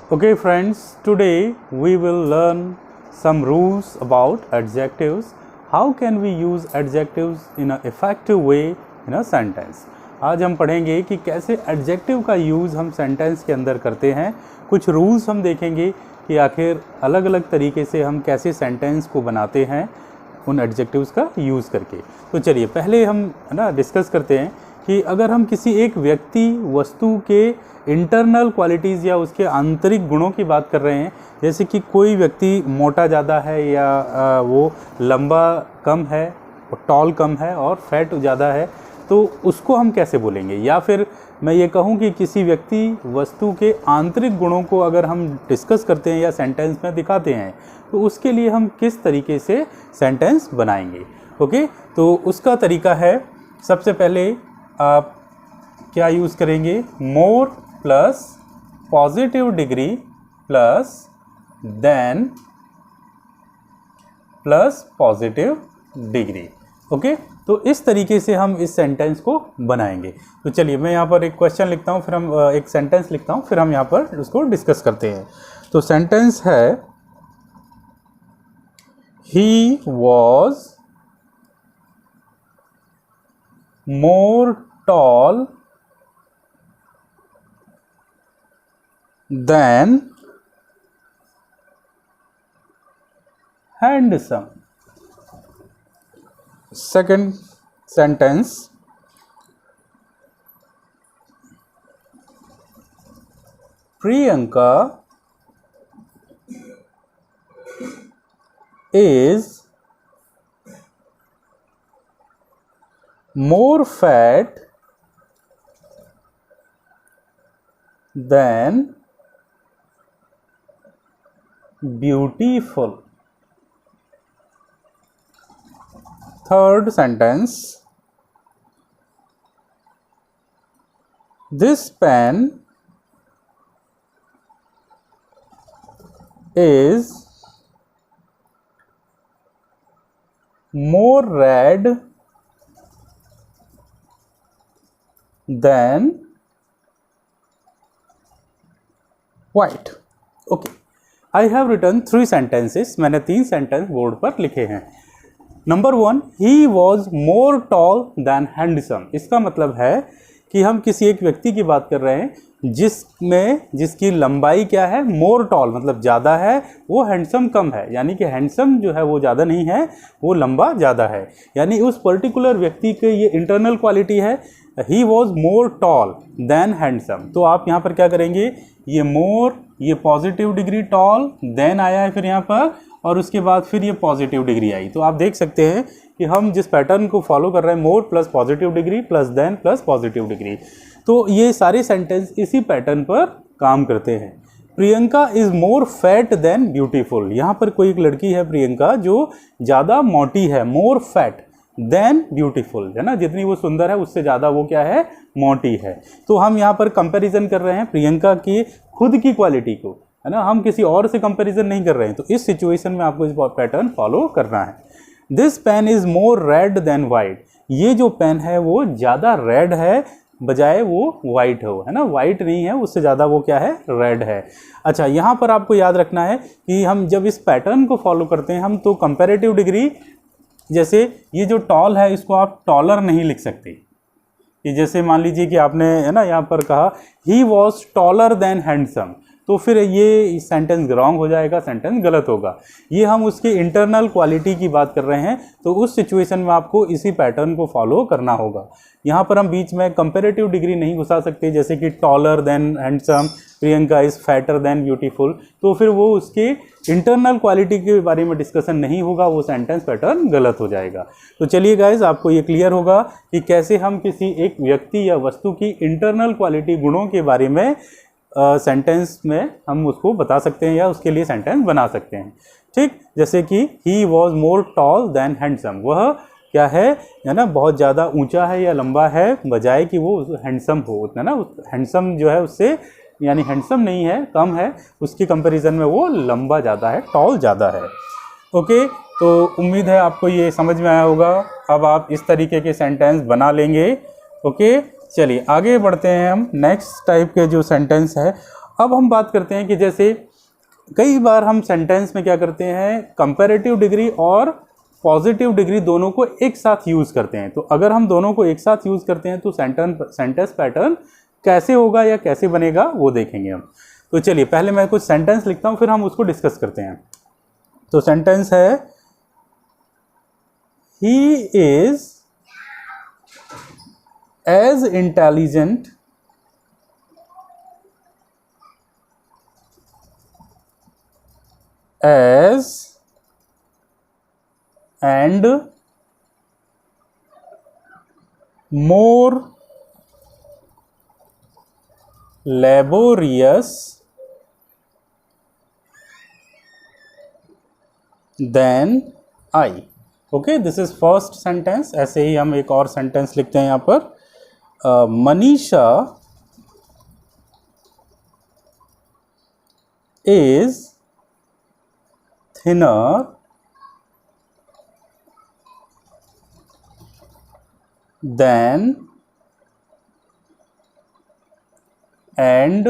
Okay friends, today we will learn some rules about adjectives. How can we use adjectives in an effective way in a sentence? आज हम पढ़ेंगे कि कैसे adjective का use हम sentence के अंदर करते हैं। कुछ रूल्स हम देखेंगे कि आखिर अलग अलग तरीके से हम कैसे सेंटेंस को बनाते हैं उन एडजेक्टिव्स का यूज़ करके। तो चलिए पहले हम डिस्कस करते हैं कि अगर हम किसी एक व्यक्ति वस्तु के इंटरनल क्वालिटीज़ या उसके आंतरिक गुणों की बात कर रहे हैं, जैसे कि कोई व्यक्ति मोटा ज़्यादा है या वो लंबा कम है, टॉल कम है और फैट ज़्यादा है, तो उसको हम कैसे बोलेंगे। या फिर मैं ये कहूँ कि किसी व्यक्ति वस्तु के आंतरिक गुणों को अगर हम डिस्कस करते हैं या सेंटेंस में दिखाते हैं तो उसके लिए हम किस तरीके से सेंटेंस बनाएंगे। ओके, तो उसका तरीका है, सबसे पहले आप क्या यूज़ करेंगे, more plus positive degree plus then plus positive degree. Okay, तो इस तरीके से हम इस सेंटेंस को बनाएंगे। तो चलिए मैं यहाँ पर एक क्वेश्चन लिखता हूँ, फिर हम एक सेंटेंस लिखता हूँ, फिर हम यहाँ पर उसको डिस्कस करते हैं। तो सेंटेंस है, he was more tall than handsome. Second sentence, Priyanka is more fat than beautiful. Third sentence, this pen is more red than white. Okay, I have written 3 sentences. मैंने 3 सेंटेंस बोर्ड पर लिखे हैं। Number 1, he was more tall than handsome. इसका मतलब है कि हम किसी एक व्यक्ति की बात कर रहे हैं जिसकी लंबाई क्या है, मोर टॉल मतलब ज़्यादा है, वो हैंडसम कम है। यानी कि हैंडसम जो है वो ज़्यादा नहीं है, वो लंबा ज़्यादा है। यानी उस पर्टिकुलर व्यक्ति के ये इंटरनल क्वालिटी है, he was more tall than handsome. तो आप यहाँ पर क्या करेंगे, ये मोर, ये पॉजिटिव डिग्री टॉल, देन आया है फिर यहाँ पर, और उसके बाद फिर ये पॉजिटिव डिग्री आई। तो आप देख सकते हैं कि हम जिस पैटर्न को फॉलो कर रहे हैं, more plus positive degree plus then plus positive degree, तो ये सारे सेंटेंस इसी पैटर्न पर काम करते हैं। Priyanka is more fat than beautiful. यहाँ पर कोई एक लड़की है प्रियंका जो ज़्यादा मोटी है, मोर फैट देन ब्यूटीफुल, है ना, जितनी वो सुंदर है उससे ज़्यादा वो क्या है, मोटी है। तो हम यहाँ पर कंपैरिजन कर रहे हैं प्रियंका की खुद की क्वालिटी को, है ना, हम किसी और से कंपैरिजन नहीं कर रहे हैं। तो इस सिचुएशन में आपको इस पैटर्न फॉलो करना है। This pen is more red than white. ये जो पेन है वो ज़्यादा रेड है बजाय वो वाइट हो, है ना, वाइट नहीं है, उससे ज़्यादा वो क्या है, रेड है। अच्छा, यहाँ पर आपको याद रखना है कि हम जब इस पैटर्न को फॉलो करते हैं हम, तो कंपैरेटिव डिग्री, जैसे ये जो टॉल है इसको आप टॉलर नहीं लिख सकते। कि जैसे मान लीजिए कि आपने, है ना, यहाँ पर कहा he was taller than handsome, तो फिर ये सेंटेंस रॉन्ग हो जाएगा, सेंटेंस गलत होगा। ये हम उसके इंटरनल क्वालिटी की बात कर रहे हैं, तो उस सिचुएशन में आपको इसी पैटर्न को फॉलो करना होगा। यहाँ पर हम बीच में कंपैरेटिव डिग्री नहीं घुसा सकते, जैसे कि taller than handsome, Priyanka is fatter than beautiful, तो फिर वो उसके इंटरनल क्वालिटी के बारे में डिस्कशन नहीं होगा, वो सेंटेंस पैटर्न गलत हो जाएगा। तो चलिए गाइज, आपको ये क्लियर होगा कि कैसे हम किसी एक व्यक्ति या वस्तु की इंटरनल क्वालिटी, गुणों के बारे में सेंटेंस में हम उसको बता सकते हैं या उसके लिए सेंटेंस बना सकते हैं। ठीक, जैसे कि he was more tall than handsome, वह क्या है ना, बहुत ज़्यादा ऊंचा है या लंबा है बजाय कि वो हैंडसम हो, उतना ना, हैंडसम जो है उससे, यानी हैंडसम नहीं है, कम है, उसकी कंपैरिजन में वो लंबा ज़्यादा है, टॉल ज़्यादा है। ओके, तो उम्मीद है आपको ये समझ में आया होगा। अब आप इस तरीके के सेंटेंस बना लेंगे। ओके, चलिए आगे बढ़ते हैं हम। नेक्स्ट टाइप के जो सेंटेंस है, अब हम बात करते हैं कि जैसे कई बार हम सेंटेंस में क्या करते हैं, कंपैरेटिव डिग्री और पॉजिटिव डिग्री दोनों को एक साथ यूज़ करते हैं। तो अगर हम दोनों को एक साथ यूज़ करते हैं तो सेंटेंस पैटर्न कैसे होगा या कैसे बनेगा वो देखेंगे हम। तो चलिए पहले मैं कुछ सेंटेंस लिखता हूँ, फिर हम उसको डिस्कस करते हैं। तो सेंटेंस है, he is as intelligent as and more laborious than I। Okay, this is first sentence. ऐसे ही हम एक और सेंटेंस लिखते हैं यहाँ पर, Manisha is thinner than and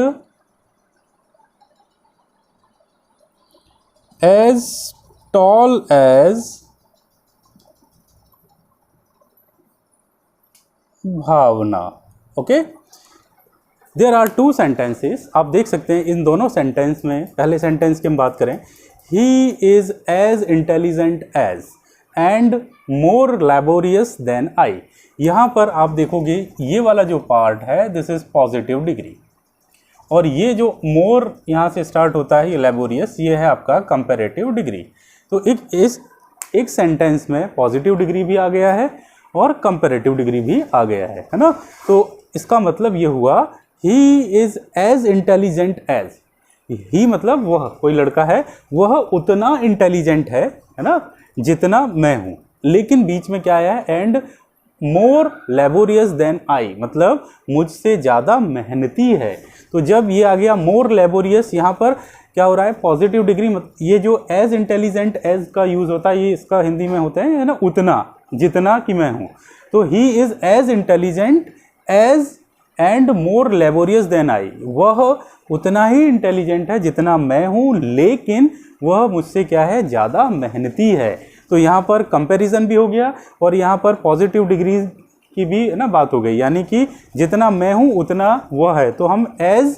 as tall as Bhavna. Okay, there are two sentences. आप देख सकते हैं इन दोनों सेंटेंस में, पहले सेंटेंस की हम बात करें, he is as intelligent as and more laborious than I। यहाँ पर आप देखोगे ये वाला जो पार्ट है दिस इज पॉजिटिव डिग्री, और ये जो मोर यहाँ से स्टार्ट होता है ये लेबोरियस, ये है आपका कंपैरेटिव डिग्री। तो एक सेंटेंस में पॉजिटिव डिग्री भी आ गया है और कंपैरेटिव डिग्री भी आ गया है ना। तो इसका मतलब ये हुआ he is as intelligent as, he मतलब वह, कोई लड़का है, वह उतना इंटेलिजेंट है ना जितना मैं हूँ। लेकिन बीच में क्या आया है, and more laborious than I, मतलब मुझसे ज़्यादा मेहनती है। तो जब ये आ गया मोर लेबोरियस, यहाँ पर क्या हो रहा है, पॉजिटिव डिग्री, ये जो एज इंटेलिजेंट एज का यूज़ होता है ये इसका हिंदी में होता है ना उतना, जितना कि मैं हूँ। तो he is as intelligent as and more laborious than I, वह उतना ही इंटेलिजेंट है जितना मैं हूँ, लेकिन वह मुझसे क्या है, ज़्यादा मेहनती है। तो यहाँ पर कंपैरिजन भी हो गया और यहाँ पर पॉजिटिव डिग्री की भी ना बात हो गई, यानी कि जितना मैं हूँ उतना वह है। तो हम एज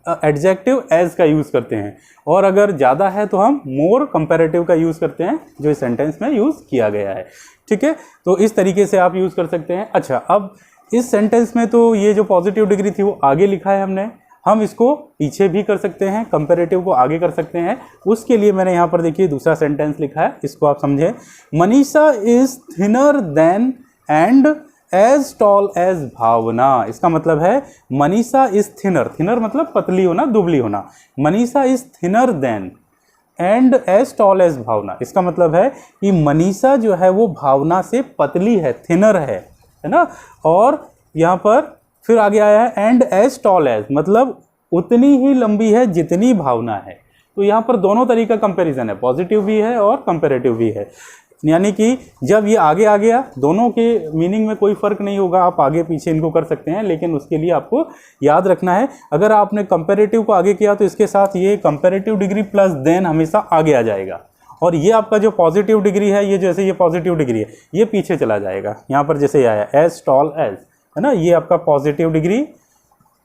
एडजेक्टिव एज का यूज़ करते हैं, और अगर ज़्यादा है तो हम मोर कंपैरेटिव का यूज़ करते हैं, जो इस सेंटेंस में यूज़ किया गया है। ठीक है, तो इस तरीके से आप यूज़ कर सकते हैं। अच्छा, अब इस सेंटेंस में तो ये जो पॉजिटिव डिग्री थी वो आगे लिखा है हमने, हम इसको पीछे भी कर सकते हैं, कंपैरेटिव को आगे कर सकते हैं। उसके लिए मैंने यहाँ पर देखिए दूसरा सेंटेंस लिखा है, इसको आप समझें। Manisha is thinner than and as tall as Bhavna. इसका मतलब है मनीषा इज थिनर, थिनर मतलब पतली होना, दुबली होना। Manisha is thinner than and as tall as Bhavna, इसका मतलब है कि मनीषा जो है वो भावना से पतली है, थिनर है ना। और यहाँ पर फिर आगे आया है एंड एज टॉल एज, मतलब उतनी ही लंबी है जितनी भावना है। तो यहाँ पर दोनों तरीका कंपैरिजन है, पॉजिटिव भी है और कंपैरेटिव भी है। यानी कि जब ये आगे आ गया, दोनों के मीनिंग में कोई फ़र्क नहीं होगा, आप आगे पीछे इनको कर सकते हैं, लेकिन उसके लिए आपको याद रखना है, अगर आपने कंपैरेटिव को आगे किया तो इसके साथ ये कंपैरेटिव डिग्री प्लस देन हमेशा आगे आ जाएगा, और ये आपका जो पॉजिटिव डिग्री है, ये जैसे ये पॉजिटिव डिग्री है ये पीछे चला जाएगा। यहाँ पर जैसे ये आया एज टॉल एज, है ना, ये आपका पॉजिटिव डिग्री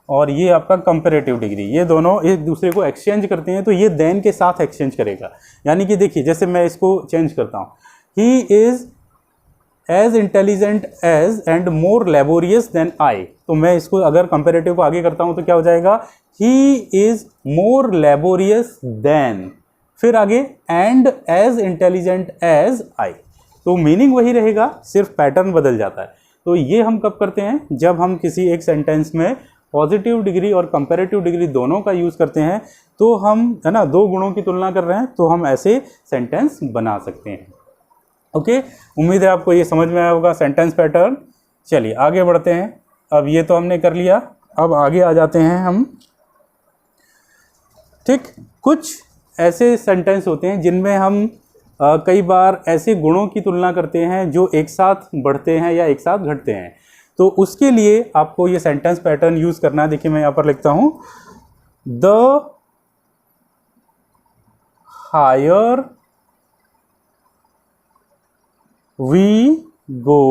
और ये आपका कंपैरेटिव डिग्री, ये दोनों एक दूसरे को एक्सचेंज करते हैं, तो ये देन के साथ एक्सचेंज करेगा। यानी कि देखिए, जैसे मैं इसको चेंज करता हूँ, he is as intelligent as and more laborious than I, तो मैं इसको अगर कंपैरेटिव को आगे करता हूँ तो क्या हो जाएगा, he is more laborious than, फिर आगे and as intelligent as I. तो मीनिंग वही रहेगा, सिर्फ पैटर्न बदल जाता है। तो ये हम कब करते हैं, जब हम किसी एक सेंटेंस में पॉजिटिव डिग्री और कंपैरेटिव डिग्री दोनों का यूज़ करते हैं, तो हम, है ना, दो गुणों की तुलना कर रहे हैं, तो हम ऐसे सेंटेंस बना सकते हैं। ओके, उम्मीद है आपको ये समझ में आया होगा सेंटेंस पैटर्न। चलिए आगे बढ़ते हैं। अब ये तो हमने कर लिया, अब आगे आ जाते हैं हम। ठीक, कुछ ऐसे सेंटेंस होते हैं जिनमें हम कई बार ऐसे गुणों की तुलना करते हैं जो एक साथ बढ़ते हैं या एक साथ घटते हैं। तो उसके लिए आपको ये सेंटेंस पैटर्न यूज़ करना है। देखिए मैं यहाँ पर लिखता हूँ, the higher we go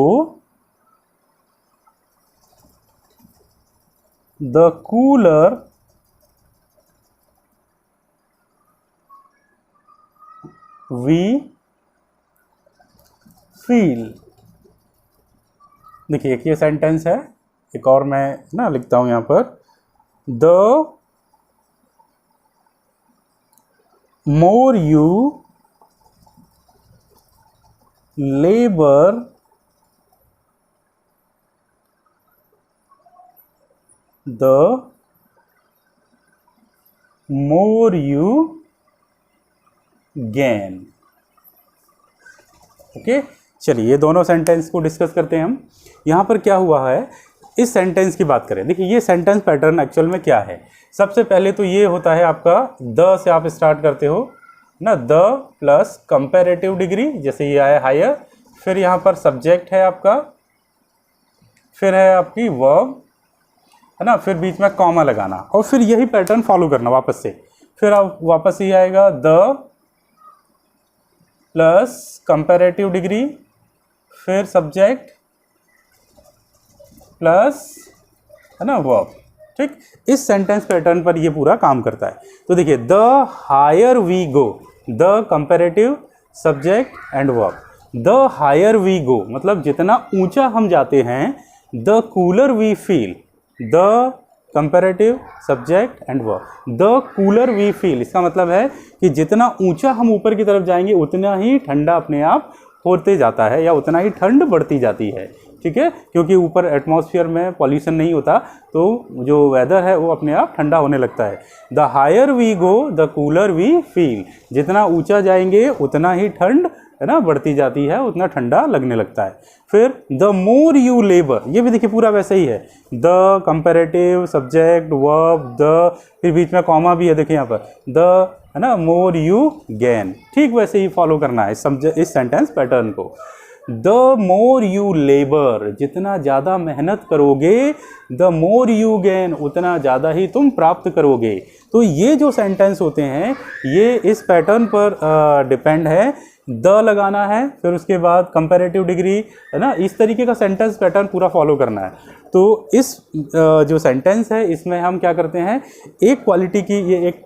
the cooler we feel. देखिए एक ये सेंटेंस है, एक और मैं ना लिखता हूं यहां पर, the more you labour the more you gain. Okay, चलिए ये दोनों सेंटेंस को डिस्कस करते हैं हम। यहां पर क्या हुआ है, इस सेंटेंस की बात करें। देखिए ये सेंटेंस पैटर्न एक्चुअल में क्या है। सबसे पहले तो ये होता है आपका, द से आप स्टार्ट करते हो ना, द प्लस कंपैरेटिव डिग्री, जैसे ये आया हायर, फिर यहाँ पर सब्जेक्ट है आपका, फिर है आपकी वर्ब, है ना, फिर बीच में कॉमा लगाना, और फिर यही पैटर्न फॉलो करना वापस से। फिर आप वापस ही आएगा द प्लस कंपैरेटिव डिग्री, फिर सब्जेक्ट प्लस, है ना, वर्ब। ठीक, इस सेंटेंस पैटर्न पर ये पूरा काम करता है। तो देखिए the higher we go, the comparative, subject and verb. The higher we go मतलब जितना ऊंचा हम जाते हैं, the cooler we feel, the comparative, subject and verb. The cooler we feel, इसका मतलब है कि जितना ऊंचा हम ऊपर की तरफ जाएंगे उतना ही ठंडा अपने आप होते जाता है, या उतना ही ठंड बढ़ती जाती है। ठीक है, क्योंकि ऊपर एटमॉस्फेयर में पॉल्यूशन नहीं होता, तो जो वेदर है वो अपने आप ठंडा होने लगता है। The higher we go the cooler we feel, जितना ऊंचा जाएंगे उतना ही ठंड, है ना, बढ़ती जाती है, उतना ठंडा लगने लगता है। फिर द मोर यू लेबर, ये भी देखिए पूरा वैसे ही है, the comparative, subject, verb, the, फिर बीच में कॉमा भी है, देखिए यहाँ पर द, है ना, मोर यू गेन। ठीक वैसे ही फॉलो करना है इस सेंटेंस पैटर्न को। द मोर यू लेबर, जितना ज़्यादा मेहनत करोगे, द मोर यू गेन, उतना ज़्यादा ही तुम प्राप्त करोगे। तो ये जो सेंटेंस होते हैं ये इस पैटर्न पर डिपेंड है। द लगाना है, फिर उसके बाद कंपैरेटिव डिग्री, है ना, इस तरीके का सेंटेंस पैटर्न पूरा फॉलो करना है। तो इस जो सेंटेंस है इसमें हम क्या करते हैं, एक क्वालिटी की, ये एक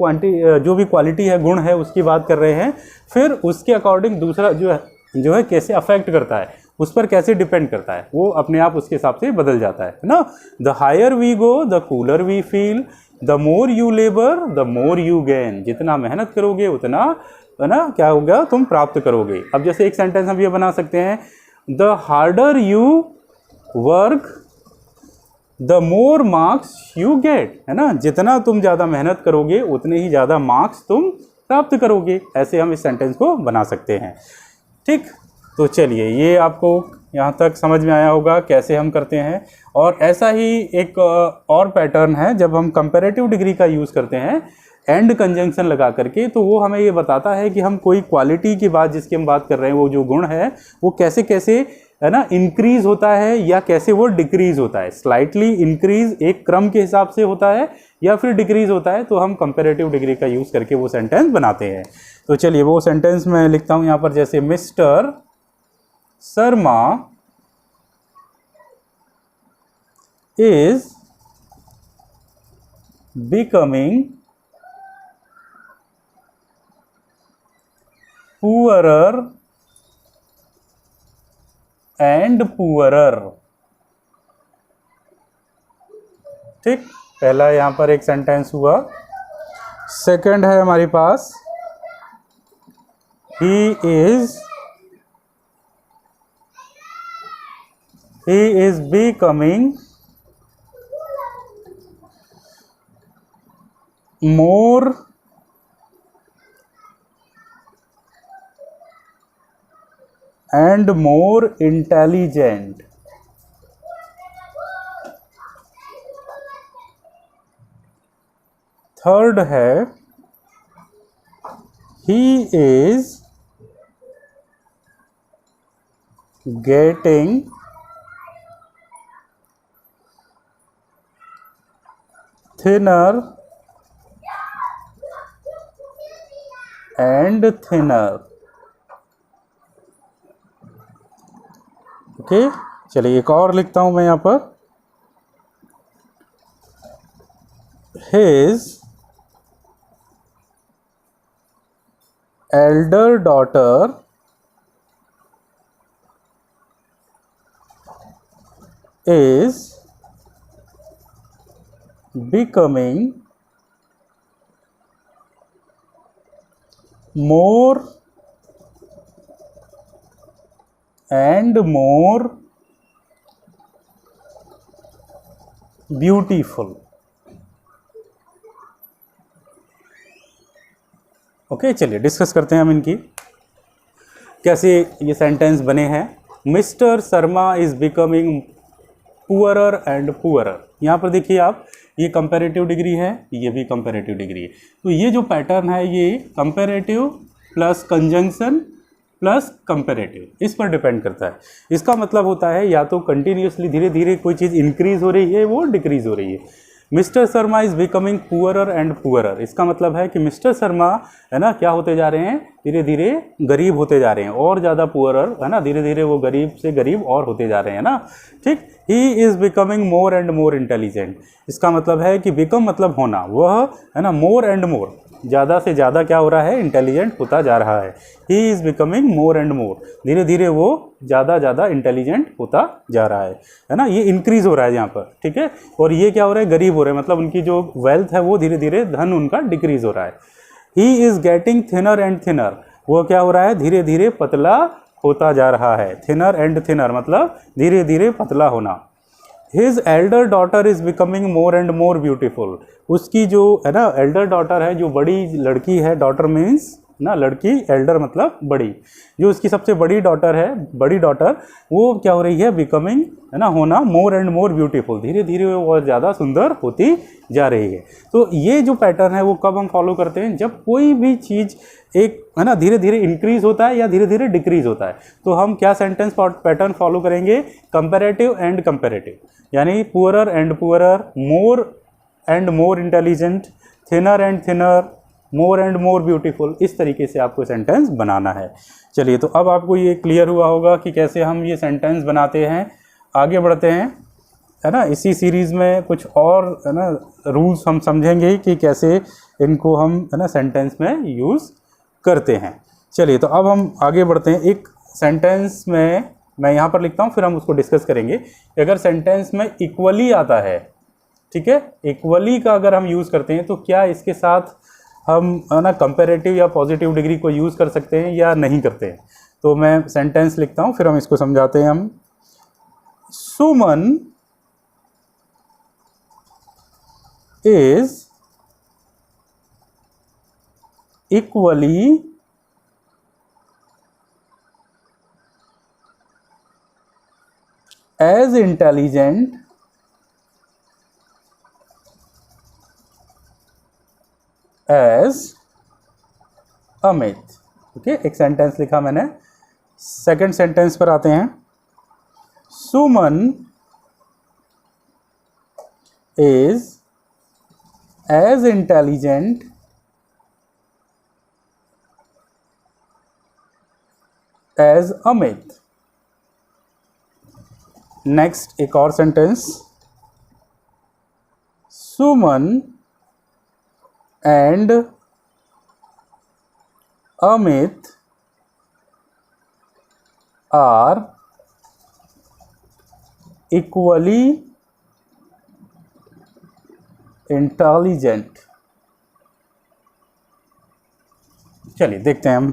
जो भी क्वालिटी है, गुण है, उसकी बात कर रहे हैं, फिर उसके अकॉर्डिंग दूसरा जो है कैसे अफेक्ट करता है, उस पर कैसे डिपेंड करता है, वो अपने आप उसके हिसाब से बदल जाता है ना। The higher we go the cooler we feel, the more you labour the more you gain, जितना मेहनत करोगे उतना, है ना, क्या होगा, तुम प्राप्त करोगे। अब जैसे एक सेंटेंस हम ये बना सकते हैं, the harder you work the more marks you get, है ना, जितना तुम ज़्यादा मेहनत करोगे उतने ही ज़्यादा मार्क्स तुम प्राप्त करोगे। ऐसे हम इस सेंटेंस को बना सकते हैं। ठीक, तो चलिए ये आपको यहाँ तक समझ में आया होगा कैसे हम करते हैं। और ऐसा ही एक और पैटर्न है, जब हम कंपैरेटिव डिग्री का यूज़ करते हैं एंड कंजंक्शन लगा करके, तो वो हमें ये बताता है कि हम कोई क्वालिटी की बात, जिसकी हम बात कर रहे हैं, वो जो गुण है वो कैसे कैसे, है ना, इंक्रीज होता है या कैसे वो डिक्रीज होता है। स्लाइटली इंक्रीज एक क्रम के हिसाब से होता है या फिर डिक्रीज होता है, तो हम कंपैरेटिव डिग्री का यूज़ करके वो सेंटेंस बनाते हैं। तो चलिए वो सेंटेंस मैं लिखता हूँ यहाँ पर, जैसे mister Sharma is becoming poorer and poorer। ठीक, पहला यहां पर एक सेंटेंस हुआ। सेकंड है हमारे पास, he is becoming more and more intelligent। Third है, he is getting thinner and thinner. Okay, चलिए एक और लिखता हूं मैं यहां पर, his Elder daughter is becoming more and more beautiful। Okay, चलिए डिस्कस करते हैं हम इनकी कैसे ये सेंटेंस बने हैं। Mister Sharma is becoming poorer and poorer. यहाँ पर देखिए आप, ये कंपैरेटिव डिग्री है, ये भी कंपैरेटिव डिग्री है। तो ये जो पैटर्न है ये comparative plus conjunction plus comparative, इस पर डिपेंड करता है। इसका मतलब होता है या तो कंटिन्यूसली धीरे धीरे कोई चीज़ इंक्रीज हो रही है, वो डिक्रीज हो रही है। Mister Sharma is becoming poorer and poorer, इसका मतलब है कि मिस्टर शर्मा है ना क्या होते जा रहे हैं, धीरे धीरे गरीब होते जा रहे हैं, और ज़्यादा पुअरर है ना, धीरे धीरे वो गरीब से गरीब और होते जा रहे हैं ना। ठीक, he is becoming more and more intelligent, इसका मतलब है कि बिकम मतलब होना, वह है ना मोर एंड मोर, ज़्यादा से ज़्यादा क्या हो रहा है, इंटेलिजेंट होता जा रहा है। He is becoming more and more, धीरे धीरे वो ज़्यादा इंटेलिजेंट होता जा रहा है ना, ये इंक्रीज़ हो रहा है यहाँ पर। ठीक है, और ये क्या हो रहा है, गरीब हो रहे हैं, मतलब उनकी जो वेल्थ है वो धीरे धीरे धन उनका डिक्रीज़ हो रहा है। He is getting thinner and thinner, वो क्या हो रहा है, धीरे धीरे पतला होता जा रहा है। थिनर एंड थिनर मतलब धीरे धीरे पतला होना। His Elder daughter is becoming more and more beautiful, उसकी जो है ना एल्डर डॉटर है, जो बड़ी लड़की है, डॉटर मीन्स ना लड़की, एल्डर मतलब बड़ी, जो उसकी सबसे बड़ी डॉटर है, बड़ी डॉटर, वो क्या हो रही है, बिकमिंग है ना होना, मोर एंड मोर ब्यूटीफुल, धीरे धीरे वो और ज़्यादा सुंदर होती जा रही है। तो ये जो पैटर्न है वो कब हम फॉलो करते हैं, जब कोई भी चीज़ एक है ना धीरे धीरे इंक्रीज होता है या धीरे धीरे डिक्रीज होता है, तो हम क्या सेंटेंस पैटर्न फॉलो करेंगे, कंपैरेटिव एंड कंपैरेटिव, यानी poorer and poorer, more and more intelligent, thinner and thinner, more and more beautiful, इस तरीके से आपको सेंटेंस बनाना है। चलिए, तो अब आपको ये क्लियर हुआ होगा कि कैसे हम ये सेंटेंस बनाते हैं। आगे बढ़ते हैं है ना, इसी सीरीज़ में कुछ और है ना रूल्स हम समझेंगे कि कैसे इनको हम है ना सेंटेंस में यूज़ करते हैं। चलिए, तो अब हम आगे बढ़ते हैं। एक सेंटेंस में मैं यहाँ पर लिखता हूँ, फिर हम उसको डिस्कस करेंगे। अगर सेंटेंस में इक्वली आता है, ठीक है, इक्वली का अगर हम यूज़ करते हैं तो क्या इसके साथ हम है ना कंपैरेटिव या पॉजिटिव डिग्री को यूज़ कर सकते हैं या नहीं करते हैं। तो मैं सेंटेंस लिखता हूँ, फिर हम इसको समझाते हैं। हम Suman is equally as intelligent as Amit. Okay, एक सेंटेंस लिखा मैंने। सेकंड सेंटेंस पर आते हैं। Suman is as intelligent as Amit. Next एक और sentence, Suman and Amit are equally intelligent. चलिए देखते हैं हम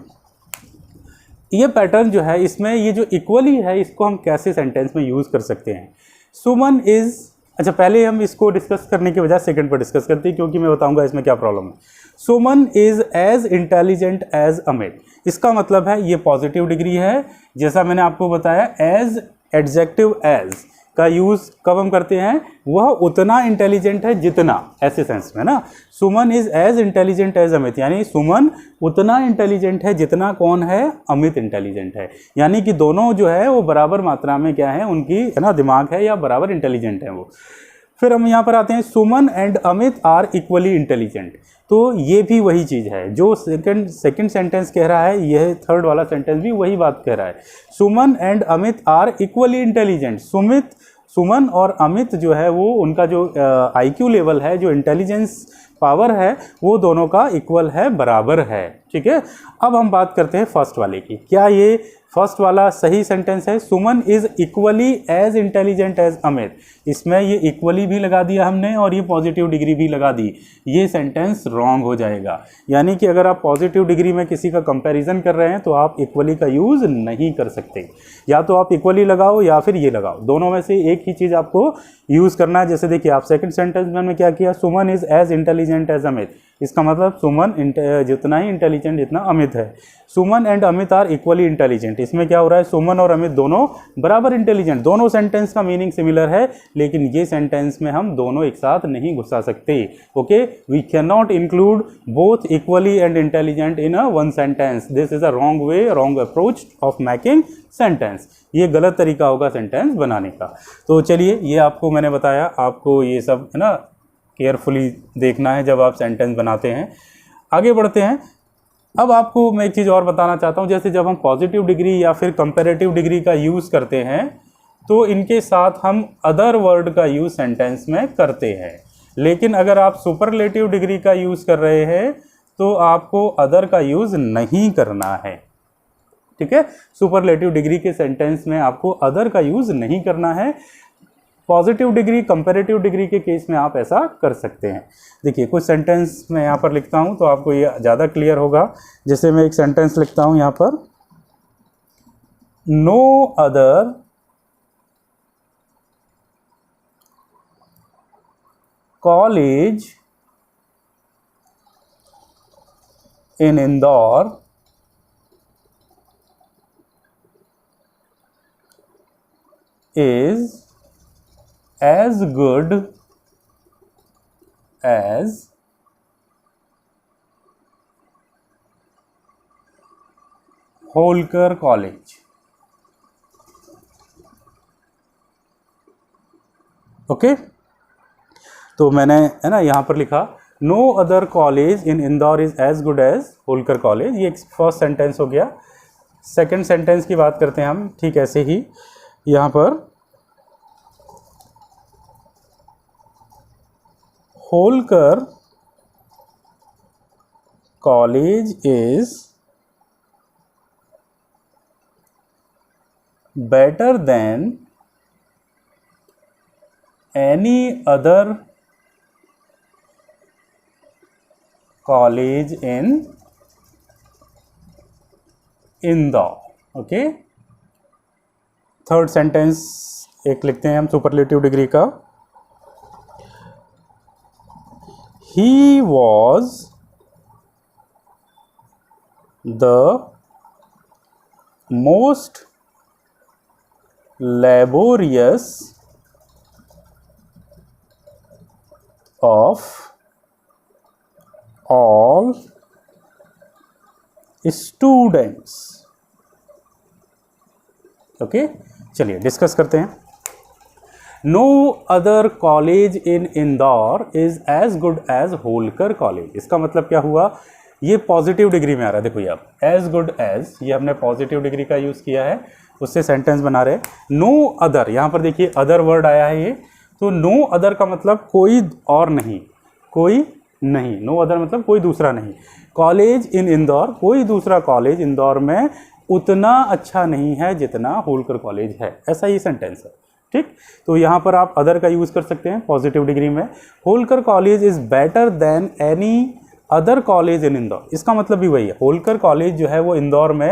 ये पैटर्न जो है, इसमें ये जो इक्वली है इसको हम कैसे सेंटेंस में यूज़ कर सकते हैं। सुमन इज़, अच्छा पहले हम इसको डिस्कस करने के बजाय सेकंड पर डिस्कस करते हैं, क्योंकि मैं बताऊंगा इसमें क्या प्रॉब्लम है। Suman is as intelligent as Amit, इसका मतलब है ये पॉजिटिव डिग्री है। जैसा मैंने आपको बताया, एज एडजेक्टिव एज का यूज़ कब हम करते हैं, वह उतना इंटेलिजेंट है जितना, ऐसे सेंस में ना। Suman is as intelligent as Amit, यानी सुमन उतना इंटेलिजेंट है जितना कौन है, अमित इंटेलिजेंट है। यानी कि दोनों जो है वो बराबर मात्रा में क्या है, उनकी है ना दिमाग है या बराबर इंटेलिजेंट है वो। फिर हम यहाँ पर आते हैं, Suman and Amit are equally intelligent. तो ये भी वही चीज़ है जो सेकंड सेंटेंस कह रहा है, यह थर्ड वाला सेंटेंस भी वही बात कह रहा है। Suman and Amit are equally intelligent. Suman और अमित जो है वो उनका जो IQ लेवल है, जो इंटेलिजेंस पावर है, वो दोनों का इक्वल है, बराबर है। ठीक है, अब हम बात करते हैं फर्स्ट वाले की। क्या ये फर्स्ट वाला सही सेंटेंस है? Suman is equally as intelligent as Amit. इसमें ये इक्वली भी लगा दिया हमने और ये पॉजिटिव डिग्री भी लगा दी। ये सेंटेंस रॉन्ग हो जाएगा। यानी कि अगर आप पॉजिटिव डिग्री में किसी का कंपैरिजन कर रहे हैं तो आप इक्वली का यूज़ नहीं कर सकते। या तो आप इक्वली लगाओ या फिर ये लगाओ, दोनों में से एक ही चीज़ आपको यूज़ करना है। जैसे देखिए, आप सेकंड सेंटेंस में हमने क्या किया, Suman is as intelligent as Amit. इसका मतलब सुमन जितना ही इंटेलिजेंट जितना अमित है। Suman and Amit are equally intelligent. इसमें क्या हो रहा है, सुमन और अमित दोनों बराबर इंटेलिजेंट। दोनों सेंटेंस का मीनिंग सिमिलर है, लेकिन ये सेंटेंस में हम दोनों एक साथ नहीं घुसा सकते। Okay, we can not include both equally and intelligent in a one sentence. This is a wrong way, wrong approach of making sentence. ये गलत तरीका होगा सेंटेंस बनाने का। तो चलिए, ये आपको मैंने बताया, आपको ये सब है ना केयरफुली देखना है जब आप सेंटेंस बनाते हैं। आगे बढ़ते हैं। अब आपको मैं एक चीज़ और बताना चाहता हूँ, जैसे जब हम पॉजिटिव डिग्री या फिर कंपैरेटिव डिग्री का यूज़ करते हैं तो इनके साथ हम अदर वर्ड का यूज़ सेंटेंस में करते हैं। लेकिन अगर आप सुपरलेटिव डिग्री का यूज़ कर रहे हैं तो आपको अदर का यूज़ नहीं करना है। ठीक है, सुपरलेटिव डिग्री के सेंटेंस में आपको अदर का यूज़ नहीं करना है। पॉजिटिव डिग्री, कंपैरेटिव डिग्री के केस में आप ऐसा कर सकते हैं। देखिए, कुछ सेंटेंस मैं यहाँ पर लिखता हूँ तो आपको ये ज़्यादा क्लियर होगा। जैसे मैं एक सेंटेंस लिखता हूँ यहाँ पर, no other college in Indore is as good as Holkar college. Okay, तो मैंने है ना यहाँ पर लिखा, no other college in Indore is as good as Holkar college. ये फर्स्ट सेंटेंस हो गया। सेकंड सेंटेंस की बात करते हैं हम। ठीक ऐसे ही यहाँ पर, Holkar college is better than any other college in Indore. Okay, third sentence एक लिखते हैं हम सुपरलेटिव डिग्री का, he was the most laborious of all students। Okay, चलिए डिस्कस करते हैं। No other college in Indore is as good as Holkar college. इसका मतलब क्या हुआ, ये पॉजिटिव डिग्री में आ रहा है। देखो ये आप एज गुड एज, ये हमने पॉजिटिव डिग्री का यूज़ किया है, उससे सेंटेंस बना रहे। नो अदर, यहाँ पर देखिए अदर वर्ड आया है ये, तो नो अदर का मतलब कोई और नहीं, कोई नहीं। नो अदर मतलब कोई दूसरा नहीं। कॉलेज इन इंदौर, कोई दूसरा कॉलेज इंदौर में उतना अच्छा नहीं है जितना होलकर कॉलेज है। ऐसा ही सेंटेंस है। ठीक, तो यहाँ पर आप अदर का यूज़ कर सकते हैं पॉजिटिव डिग्री में। Holkar college is better than any other college in Indore. इसका मतलब भी वही है, होलकर कॉलेज जो है वो इंदौर में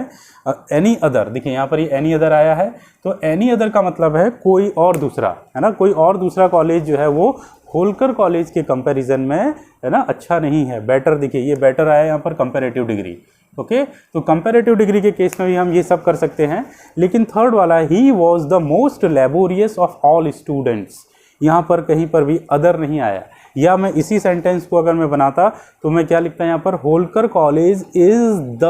एनी अदर, देखिए यहाँ पर ये एनी अदर आया है, तो एनी अदर का मतलब है कोई और दूसरा, है ना। कोई और दूसरा कॉलेज जो है वो होलकर कॉलेज के कंपैरिजन में है ना अच्छा नहीं है। बेटर, देखिए ये बेटर आया यहाँ पर कंपैरेटिव डिग्री। ओके, तो कंपैरेटिव डिग्री के केस में भी हम ये सब कर सकते हैं। लेकिन थर्ड वाला, he was the most laborious of all students, यहाँ पर कहीं पर भी अदर नहीं आया। या मैं इसी सेंटेंस को अगर मैं बनाता तो मैं क्या लिखता यहाँ पर, Holkar college is the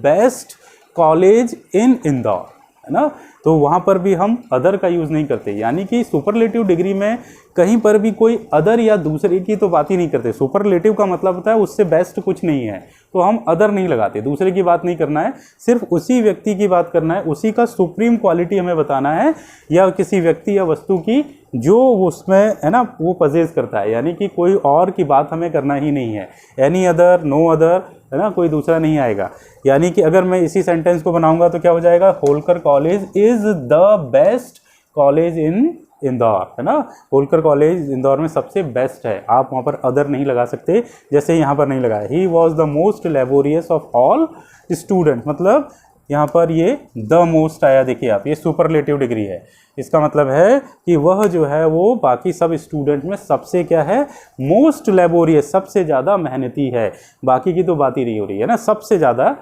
best college in Indore. है ना। तो वहाँ पर भी हम अदर का यूज़ नहीं करते, यानी कि सुपरलेटिव डिग्री में कहीं पर भी कोई अदर या दूसरे की तो बात ही नहीं करते। सुपरलेटिव का मतलब होता है उससे बेस्ट कुछ नहीं है, तो हम अदर नहीं लगाते, दूसरे की बात नहीं करना है, सिर्फ उसी व्यक्ति की बात करना है, उसी का सुप्रीम क्वालिटी हमें बताना है, या किसी व्यक्ति या वस्तु की जो उसमें है ना वो पजेस करता है, यानी कि कोई और की बात हमें करना ही नहीं है। एनी अदर, नो अदर, है ना, कोई दूसरा नहीं आएगा। यानी कि अगर मैं इसी सेंटेंस को बनाऊंगा तो क्या हो जाएगा, Holkar college is the best college in Indore, है ना। होलकर कॉलेज इंदौर में सबसे बेस्ट है, आप वहाँ पर अदर नहीं लगा सकते, जैसे यहाँ पर नहीं लगाया। He was the most laborious of all student, मतलब यहाँ पर ये द मोस्ट आया, देखिए आप, ये सुपरलेटिव डिग्री है, इसका मतलब है कि वह जो है वो बाकी सब स्टूडेंट में सबसे क्या है, मोस्ट लेबोरियस, सबसे ज़्यादा मेहनती है। बाकी की तो बात ही नहीं हो रही है ना, सबसे ज़्यादा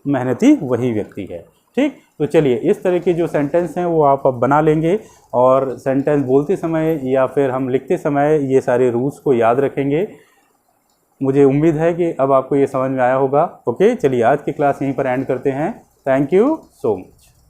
मेहनती वही व्यक्ति है। ठीक, तो चलिए इस तरह के जो सेंटेंस हैं वो आप अब बना लेंगे, और सेंटेंस बोलते समय या फिर हम लिखते समय ये सारे रूल्स को याद रखेंगे। मुझे उम्मीद है कि अब आपको ये समझ में आया होगा। ओके, चलिए आज की क्लास यहीं पर एंड करते हैं। Thank you so much.